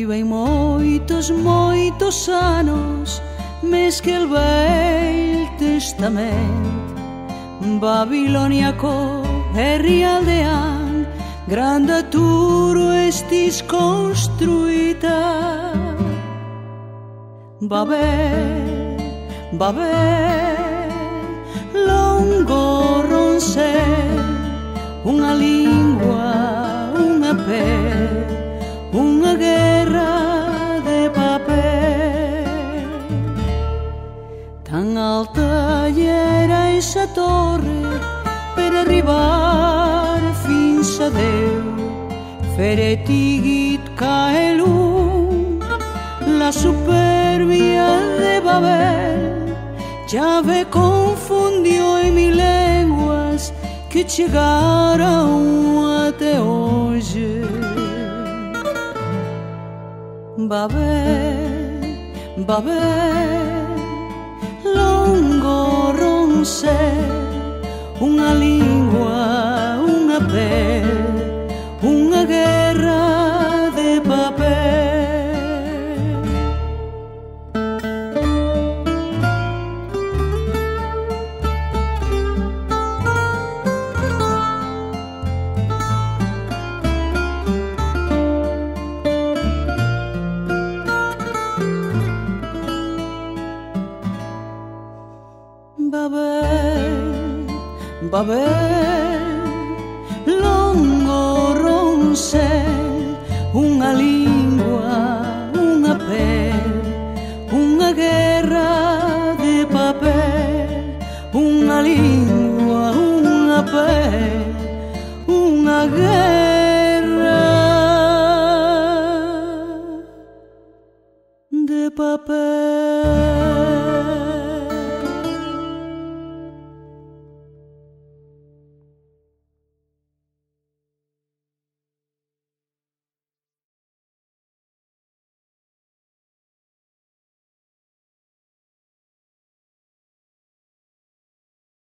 Viven moitos, moitos anos mes que el Velho Testamento. Babilonia co herri aldean, grande turo estis construita. Babel, Babel, longo roncel, unha lingua, unha pel, unha guerra de papel. Tan alta era esa torre per arribar fins a Déu. Feretigit caelum, la superbia de Babel ya me confundió en mil lenguas que llegaron até hoje. Babel, Babel, longo roncel, unha lingua, unha pel, unha guerra de papel. Babel, Babel, longo roncel, unha lingua, unha pel, unha guerra de papel, unha lingua, unha pel, unha guerra de papel.